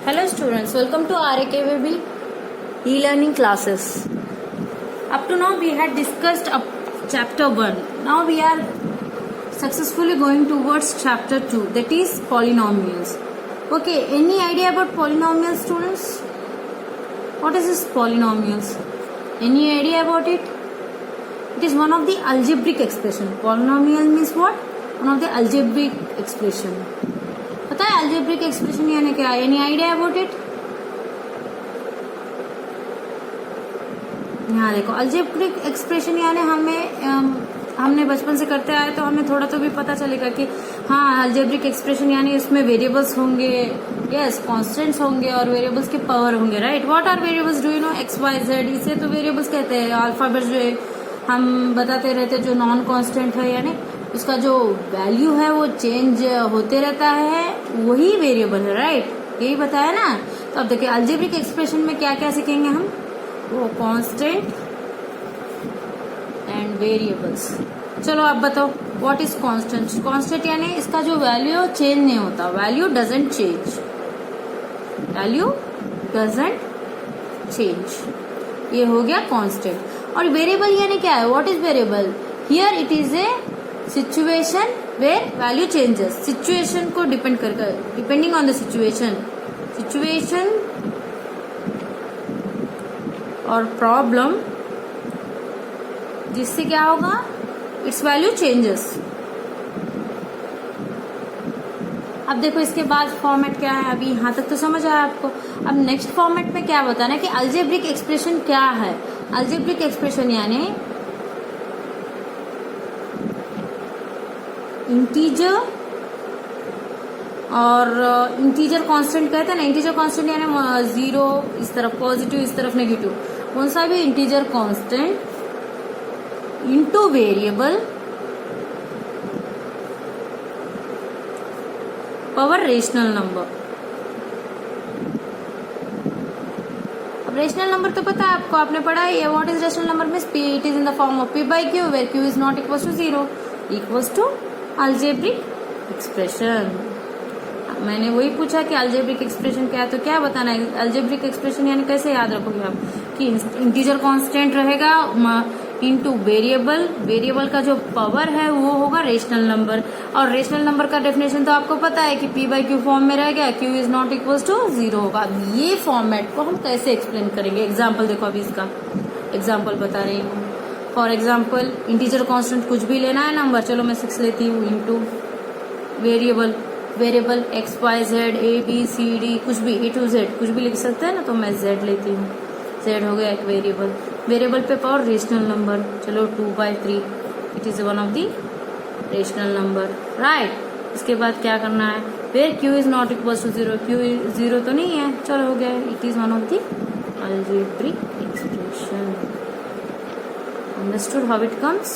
Hello students, welcome to RAKVB e-learning classes. Up to now we had discussed up chapter 1. Now we are successfully going towards chapter 2, that is polynomials. Okay, any idea about polynomials, students? What is this polynomials? Any idea about it? It is one of the algebraic expression. Polynomial means what? One of the algebraic expression. पता है algebraic expression यानी क्या? Any idea about it? यहाँ देखो algebraic expression यानी हमने बचपन से करते आए तो हमें थोड़ा तो भी पता चलेगा कि हाँ algebraic expression यानी इसमें variables होंगे, yes, constants होंगे और variables के power होंगे, right? What are variables? Do you know? X, Y, Z. इसे तो variables कहते हैं. Alphabets जो हम बताते रहते जो नॉन कांस्टेंट है यानी उसका जो वैल्यू है वो चेंज होते रहता है, वही वेरिएबल है, राइट? यही बताया ना. तो अब देखिए अलजेब्रिक एक्सप्रेशन में क्या क्या सीखेंगे हम, वो कांस्टेंट एंड वेरिएबल्स. चलो आप बताओ व्हाट इज कांस्टेंट. कांस्टेंट यानी इसका जो वैल्यू है चेंज नहीं होता, value doesn't change, value doesn't change, ये हो गया कांस्टेंट. और वेरिएबल यानी क्या है, what is variable? Here it is a situation where value changes. Situation को डिपेंड कर डिपेंडिंग ऑन द सिचुएशन और प्रॉब्लम, जिससे क्या होगा, इट्स वैल्यू चेंजेस. अब देखो इसके बाद फॉर्मेट क्या है, अभी यहां तक तो समझ आया आपको. अब नेक्स्ट फॉर्मेट में क्या बताना है कि अलजेब्रिक एक्सप्रेशन क्या है. अलजेब्रिक एक्सप्रेशन यानी इंटीजर और इंटीजर कांस्टेंट कहते हैं ना. इंटीजर कांस्टेंट यानी जीरो इस तरफ पॉजिटिव, इस तरफ नेगेटिव, कौन सा भी integer constant into variable power rational number. अब रेशनल नंबर तो पता है आपको, आपने पढ़ा है. What is rational number means P, it is in the form of P by Q where Q is not equal to zero, equals to algebraic expression. मैंने वही पूछा कि अलजेब्रिक एक्सप्रेशन क्या है, तो क्या बताना है. अलजेब्रिक एक्सप्रेशन यानी कैसे याद रखोगे आप कि इंटीजर कांस्टेंट रहेगा इनटू वेरिएबल, वेरिएबल का जो पावर है वो होगा रेशनल नंबर. और रेशनल नंबर का डेफिनेशन तो आपको पता है कि पी बाई क्यू फॉर्म में रहेगा, Q is not equal to zero होगा. अब ये फॉर्मेट को हम कैसे एक्सप्लेन करेंगे. एग्जाम्पल देखो, अभी इसका एग्जाम्पल बता रही हूँ. फॉर एग्जाम्पल इंटीजर कांस्टेंट कुछ भी लेना है नंबर, चलो मैं 6 लेती हूँ, into variable, variable X Y Z A B C D, कुछ भी ए टू जेड कुछ भी लिख सकते हैं ना, तो मैं जेड लेती हूँ. जेड हो गया एक वेरिएबल. वेरिएबल पे पावर रेशनल नंबर, चलो 2/3, it is one of the rational number, right. इसके बाद क्या करना है, where Q is not equal to zero, Q zero तो नहीं है, चलो हो गया, it is one of the algebraic expression. Understood how it comes.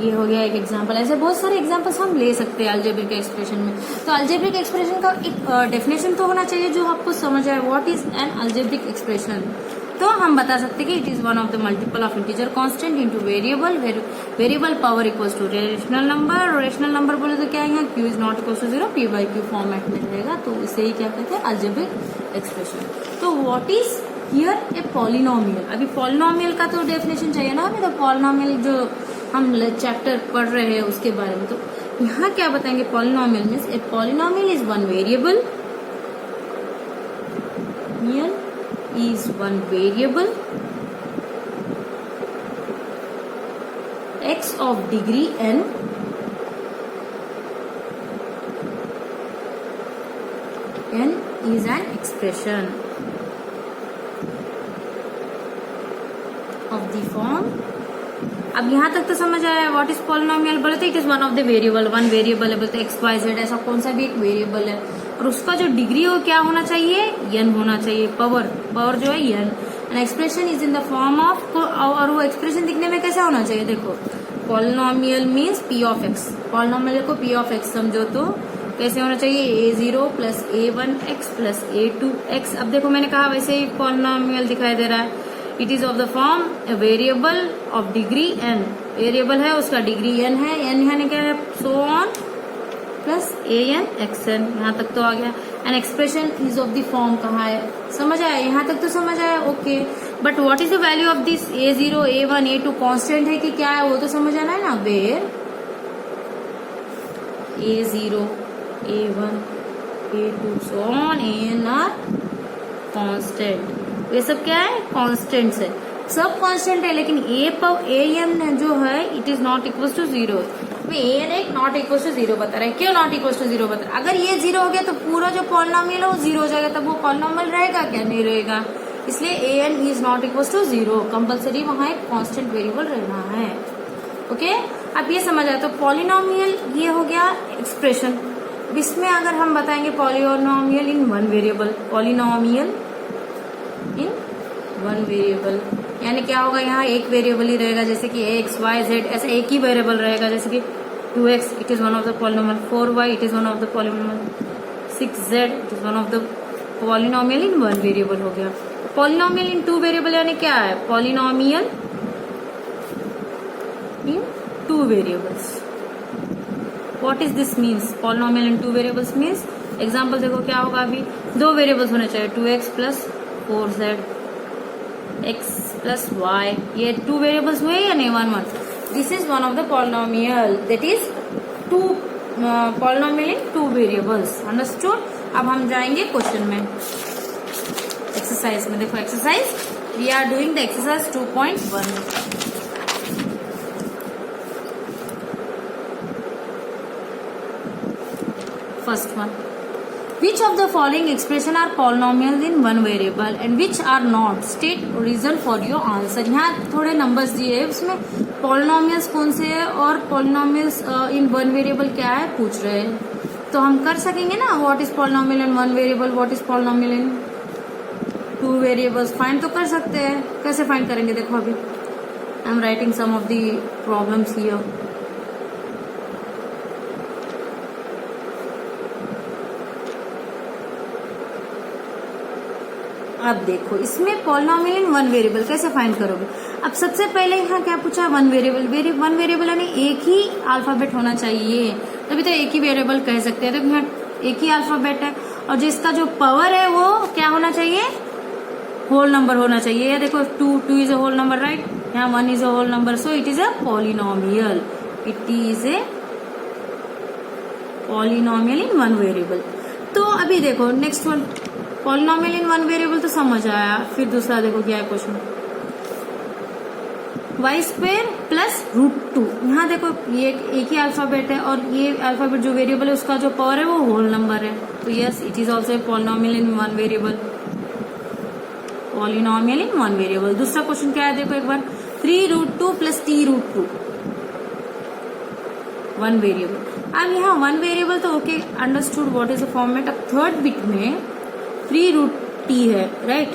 ये हो गया एक एग्जांपल. ऐसे बहुत सारे एग्जांपल्स हम ले सकते हैं अलजेब्रिक एक्सप्रेशन में. तो अलजेब्रिक एक्सप्रेशन का एक डेफिनेशन तो होना चाहिए जो आपको समझ आए. What is an algebraic expression. तो हम बता सकते हैं कि it is one of the multiple of integer constant into variable, variable power equals to rational number. Rational number बोले तो क्या है, Q is not equals to zero, P by Q format में रहेगा, तो इसे ही क्या कहते हैं, अलजेब्रिक एक्सप्रेशन. तो what is here a polynomial. अभी पॉलिनोमियल का तो डेफिनेशन चाहिए ना हमें. तो पॉलिनोमियल जो हम चैप्टर पढ़ रहे हैं उसके बारे में, तो यहाँ क्या बताएंगे. Polynomial means a polynomial is one variable, is one variable x of degree n is an expression of the form. अब यहाँ तक तो समझ आया. व्हाट इज पॉलिनोमियल बोले तो it is one of the variable, one variable है बोलते एक्स वाई जेड, ऐसा कौन सा भी एक वेरिएबल है और उसका जो डिग्री हो क्या होना चाहिए, n होना चाहिए. पावर जो है n. An expression is in the form of, और वो एक्सप्रेशन दिखने में कैसा होना चाहिए. देखो polynomial means p of x. Polynomial को p ऑफ x समझो तो कैसे होना चाहिए, a0 plus a1x plus a2x. अब देखो मैंने कहा वैसे ही पॉलिनोमियल दिखाई दे रहा है. It is of the form a variable of degree n. Variable है उसका डिग्री n है, n यानी क्या है, so on plus an xn, यहाँ तक तो आ गया। An expression is of the form कहाँ है, समझ आया, यहाँ तक तो समझ आया, okay. But what is the value of this a0 a1 a2 constant है कि क्या है वो तो समझ आना है ना। Where a0 a1 a2 so on an are constant. ये सब क्या है, कांस्टेंट्स है, सब कांस्टेंट है। लेकिन an जो है it is not equal to 0। an एक नॉट इक्वल टू 0 बता रहा है। क्यों नॉट इक्वल टू 0 बता रहा है? अगर ये 0 हो गया तो पूरा जो पॉलिनोमियल है वो 0 हो जाएगा, तब वो पॉलिनोमियल रहेगा क्या, नहीं रहेगा। इसलिए an is not equal to 0, compulsory वहां एक कांस्टेंट वेरिएबल रहना है। ओके, अब ये समझ आया। तो पॉलिनोमियल ये हो गया एक्सप्रेशन। इसमें अगर हम बताएंगे polynomial in one variable, polynomial in one variable यानी क्या होगा, यहाँ एक वेरिएबल ही रहेगा, जैसे कि x y z ऐसा एक ही वेरिएबल रहेगा। जैसे कि 2x it is one of the polynomial, 4y it is one of the polynomial, 6z it is one of the polynomial in one variable हो गया। पॉलिनोमियल इन टू वेरिएबल यानी क्या है, polynomial in two variables. What is this means, polynomial in two variables means, example देखो क्या होगा, अभी दो वेरिएबल्स होने चाहिए, 2x plus 4z x plus y, ये टू वेरिएबल्स हुए या नहीं, 1 1। This is one of the polynomial that is two polynomial in two variables, understood. अब हम जाएंगे क्वेश्चन में, एक्सरसाइज में। देखो exercise, we are doing the exercise 2.1। First one, which of the following expression are polynomials in one variable and which are not, state reason for your answer। यहाँ थोड़े numbers दिए हैं, उसमें polynomials कौन से है और polynomials in one variable क्या है पूछ रहे हैं, तो हम कर सकेंगे ना। what is polynomial in one variable, what is polynomial in two variables, find तो कर सकते हैं। कैसे फाइंड करेंगे, देखो अभी I am writing some of the problems here. अब देखो इसमें पॉलिनोमियल इन वन वेरिएबल कैसे फाइंड करोगे। अब सबसे पहले यहाँ क्या पूछा, वन वेरिएबल। वन वेरिएबल यानी एक ही अल्फाबेट होना चाहिए, तभी तो एक ही वेरिएबल कह सकते हैं। तो यहाँ एक ही अल्फाबेट है और जिसका जो पावर है वो क्या होना चाहिए, होल नंबर होना चाहिए। देखो 2 is a whole number, right, यहाँ 1 is a whole number, so it is a polynomial, it is a polynomial in one variable. तो अभी देखो next one, polynomial in one variable तो समझ आया। फिर दूसरा देखो क्या है क्वेश्चन, वाई स्क्वायर प्लस √2। यहाँ देखो ये एक ही अल्फाबेट है और ये अल्फाबेट जो वेरिएबल है उसका जो पावर है वो होल नंबर है, तो yes it is also polynomial in one variable, polynomial in one variable. दूसरा क्वेश्चन क्या है देखो एक बार, 3√2 प्लस t√2, वन वेरिएबल। अब यहाँ वन वेरिएबल तो okay understood what is the format. अब थर्ड बिट में 3√t है, राइट,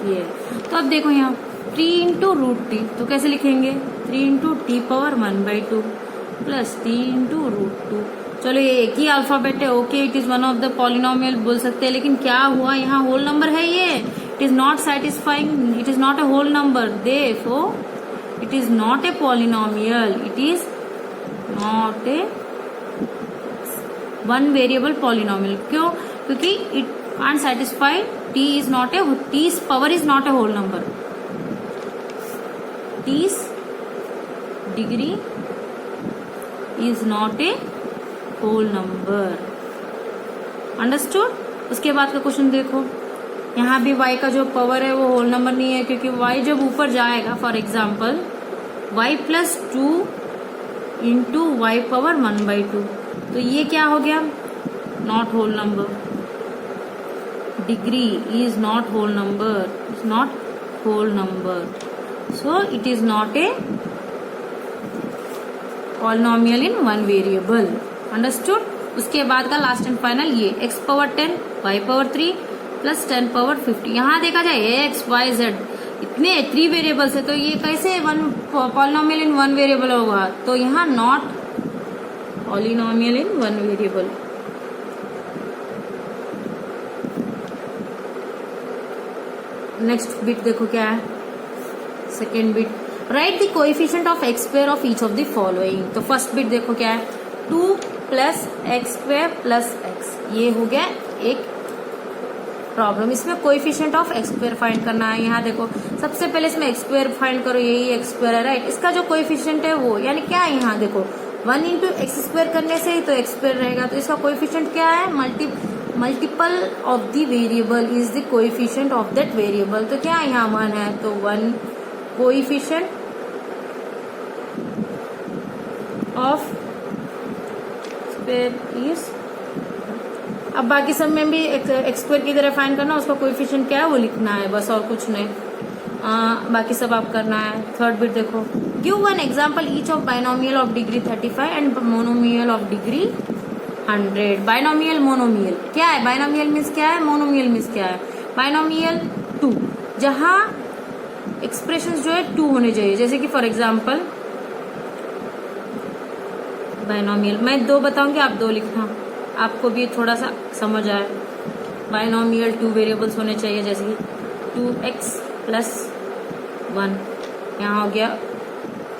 ये तो अब देखो यहाँ 3 इंटू √t, तो कैसे लिखेंगे, 3 into T power 1/2 plus 3 into √2। चलो ये एक ही अल्फाबेट है, okay it is one of the polynomial बोल सकते हैं, लेकिन क्या हुआ यहाँ होल नंबर है ये, it is not satisfying, it is not a whole number, therefore it is not a polynomial, it is not a one variable polynomial. क्यों, क्योंकि it can't satisfy, t's power is not a whole number, t's degree is not a whole number, understood। उसके बाद का question देखो, यहाँ भी y का जो पावर है वो होल नंबर नहीं है, क्योंकि y जब ऊपर जाएगा, for example y plus 2 into y power 1/2, तो ये क्या हो गया, not whole number, degree is not whole number, it's not whole number, so it is not a polynomial in one variable, understood। उसके बाद का लास्ट एंड फाइनल ये x power 10 y power 3 plus 10 power 50। यहाँ देखा जाए x y z इतने 3 variables है, तो ये कैसे one polynomial in one variable होगा, तो यहाँ not polynomial in one variable. Next bit देखो क्या है, second bit, right the coefficient of x square of each of the following. तो फर्स्ट बिट देखो क्या है, 2 plus x square plus x, ये हो गया एक प्रॉब्लम। इसमें coefficient of x square find करना है। यहाँ देखो सबसे पहले इसमें एक्स स्क्वायर फाइंड करो, यही एक्स स्क्वायर है राइट। इसका जो कोएफिशिएंट है वो यानी क्या है, यहाँ देखो 1 इंटू एक्स स्क्वायर करने से ही तो एक्स स्क्वायर रहेगा, तो इसका कोएफिशिएंट क्या है, multiple of the variable is the coefficient of that variable. तो क्या है यहाँ 1 है, तो 1 कोएफिशिएंट ऑफ स्क्वायर इज, अब बाकी सब में भी एक्स स्क्वायर की तरह फाइंड करना, उसका कोएफिशिएंट क्या है वो लिखना है बस, और कुछ नहीं। बाकी सब आप करना है। थर्ड बिट देखो, give one example each of binomial of degree 35 and monomial of degree 100। Binomial monomial क्या है, बाइनोमियल मीन्स क्या है, मोनोमियल मीन्स क्या है। बाइनोमियल 2, जहां एक्सप्रेशन जो है 2 होने चाहिए, जैसे कि फॉर एग्जाम्पल बाइनोमियल, मैं 2 बताऊंगी आप 2 लिखना, आपको भी थोड़ा सा समझ आए। बाइनोमियल 2 वेरिएबल्स होने चाहिए, जैसे कि 2x प्लस 1, यहाँ हो गया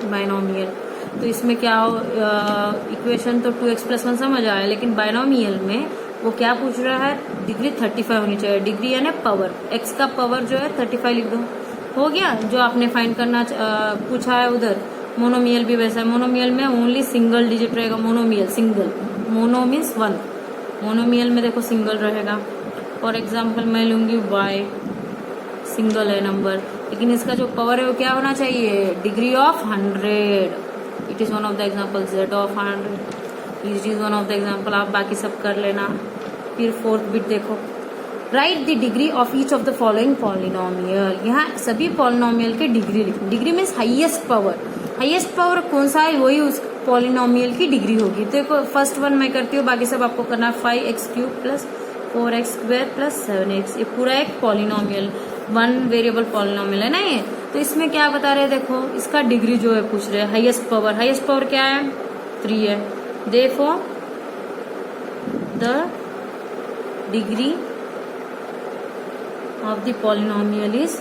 बाइनोमियल। तो इसमें क्या हो, इक्वेशन तो 2x प्लस 1 समझ आया, लेकिन बाइनोमियल में वो क्या पूछ रहा है, डिग्री 35 होनी चाहिए। डिग्री यानी पावर, x का पावर जो है 35 लिख दो, हो गया जो आपने फाइंड करना पूछा है उधर। मोनोमियल भी वैसा है, मोनोमियल में ओनली सिंगल डिजिट रहेगा, monomial single, mono means 1, monomial में देखो सिंगल रहेगा। फॉर एग्जाम्पल मैं लूंगी y, सिंगल है नंबर, लेकिन इसका जो पावर है वो क्या होना चाहिए, degree of 100। It is one of the example, z of 100 it is one of the example. आप बाकी सब कर लेना। फिर फोर्थ बिट देखो, right the degree of each of the following polynomial. यहाँ सभी पॉलिनोमियल के डिग्री लिखनी, degree means highest power, highest power कौन सा है वही उस पॉलिनोमियल की डिग्री होगी। तो देखो फर्स्ट वन मैं करती हूँ, बाकी सब आपको करना है। 5x³ plus 4x² plus 7x, ये पूरा एक पॉलिनोमियल 1 वेरिएबल पॉलिनोमियल है ना ये। तो इसमें क्या बता रहे हैं, देखो इसका डिग्री जो है पूछ रहे हैं, हाईएस्ट पावर क्या है, 3 है। Therefore the degree of the polynomial is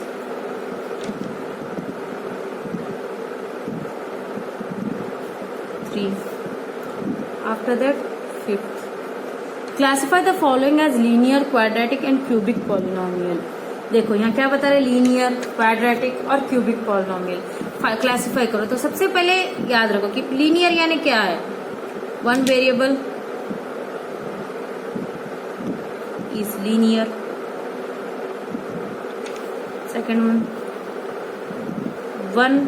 3। After that, 5th. Classify the following as linear, quadratic and cubic polynomial. देखो यहाँ क्या बता रहे, लीनियर, क्वाड्रेटिक और क्यूबिक पॉलिनोमियल क्लासिफाई करो। तो सबसे पहले याद रखो कि लीनियर यानी क्या है, 1 variable is linear. Second one, 1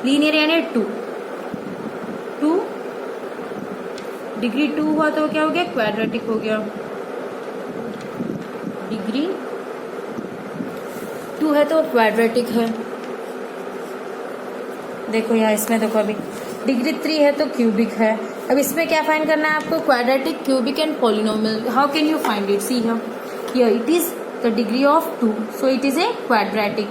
linear यानी 2 डिग्री 2 हुआ तो क्या हो गया, क्वाड्रेटिक हो गया। डिग्री 2 है तो क्वाड्रेटिक है। देखो यहाँ इसमें देखो अभी डिग्री 3 है तो क्यूबिक है। अब इसमें क्या फाइंड करना है आपको, quadratic, cubic and polynomial. How can you find it, see here it is the degree of 2, so it is a quadratic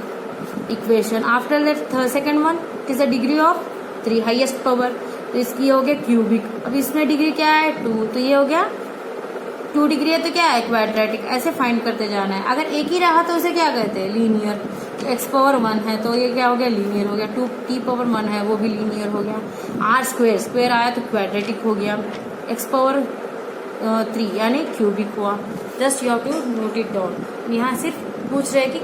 equation. After that second one it is the degree of 3, highest power, तो इसकी हो गया cubic. अब इसमें degree क्या है 2, तो ये हो गया 2 डिग्री है तो क्या है, क्वाड्रेटिक। ऐसे फाइंड करते जाना है। अगर एक ही रहा तो उसे क्या कहते हैं, लीनियर। x⁻1 है तो ये क्या हो गया, लीनियर हो गया। 2t⁻1 है वो भी लीनियर हो गया। r² आया तो क्वाड्रेटिक हो गया। x⁻3 यानी क्यूबिक हुआ। Just you have to note it down. यहाँ सिर्फ पूछ रहे कि